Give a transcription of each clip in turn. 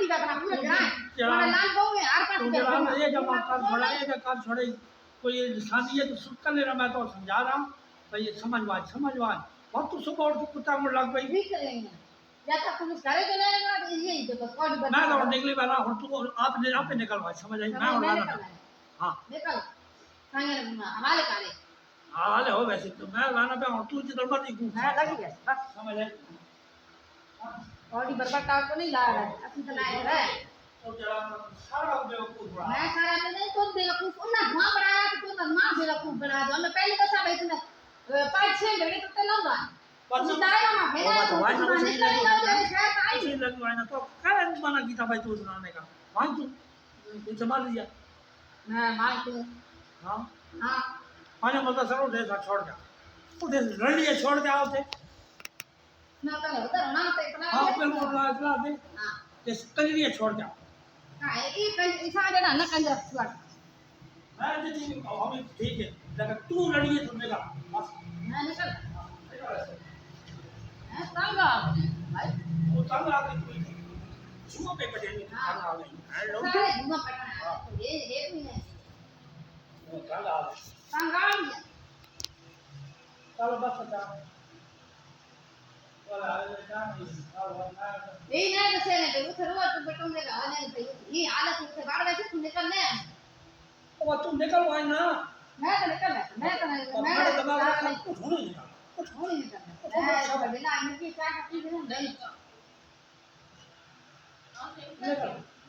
शांति का अपना पूरे ग्राम हमारे लाल गांव में हर पास तो ये जब काम छोड़े कोई शादी है तो सुन कर लेना। मैं तो समझा रहा हूँ भाई समझवाज बहुत तो सुबह उठ के कुत्ता मुड़ लग गई। ठीक करेंगे या तो पुलिस करे तो लेगा तो यही तो कौन बता मैं तो निकली वाला हूँ तू आप निकलवा समझ आई मैं और लाना। हाँ निकल खाने हमारे काले हाल हो वैसे तो मैं लाना पे हूँ तू जिधर मर्जी घूम मैं लगी गया बस समझ आई। बॉडी बर्बाद का तो नहीं ला रहा है असली तो लाया है तो जरा सारा बेवकूफ बना मैं सारा तो नहीं तो बेवकूफ उन्ना धुआं बनाया तो तुम मां बेवकूफ बना दो मैं पहले तो सब इसने 5-6 घंटे तो चलाऊंगा पर दायरा में भेजा तो नहीं करेगा तो शहर का ऐसे लगवाए ना तो क्या मना गीता भाई तू सुनाने का मान तू ये संभाल लिया मैं मान तू हाँ हां माने मतलब सरो दे छोड़ जा उधे रंडिए छोड़ के आओ थे ना तो उधर ना तो इतना हाँ फिर वो इतना दे हां ये कंजरिए छोड़ जा हां ये ऐसा जरा ना कंजर छोड़ मैं जी हमें ठीक है लेकिन तू लड़िए सुनेगा बस मैं निकल है तंगा भाई वो तंग आ गई कोई छुओ पे बजे नहीं तंग आ गई हेलो सारे धुआं पटना ये भी है वो तंग आ गई तंगा भी चलो बस जा वाला बेटा ये नहीं तो सेने पे उधर वो तो बटन लगा आने पे ये हालत से बाहर वैसे तू निकलने वो तुम निकल वाई ना मैं तो निकल मैं कुछ होने नहीं कुछ हो नहीं निकलना मैं बिना इनकी क्या करती हूं नहीं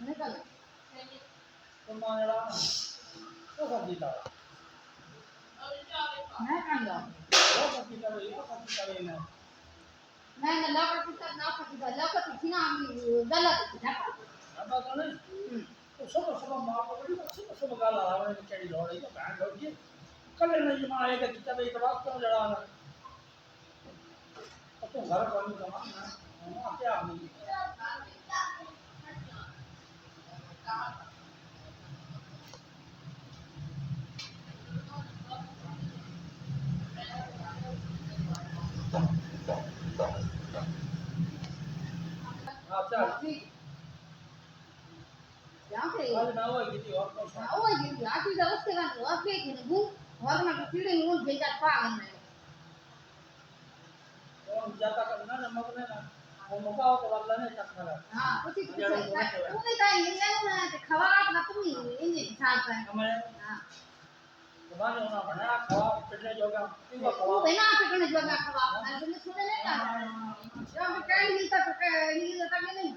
निकल तुम मान रहा तो सब जीता मैं कहां जाऊं वो सब जीता ये मैं लौका थी ना गलत था अब तो नहीं तो सब मां को बड़ी सब गाल आ रहा है चढ़ी दौड़ रही है बैंड हो गई कल नहीं मां आएगा कि तब एक बात क्यों लड़ा रहा तो घर पर नहीं जमा क्या नहीं अच्छा ठीक यहाँ पे आज ना हुआ किसी और को वो ये आती है उसके बाद वो पे कि वो और ना कीड़े वो भेजा पागल में और जाता करना ना मगने ना वो मौका हो तो वाला नहीं टकरा हां कुछ वो नहीं था ये ना खवाट ना तुम ये साथ है हमें हां तो बाने होना बना खवा पिटने जोगा वो बिना पिटने जोगा खवा मैंने सुने नहीं ना जो मैं कह नहीं था नहीं था नहीं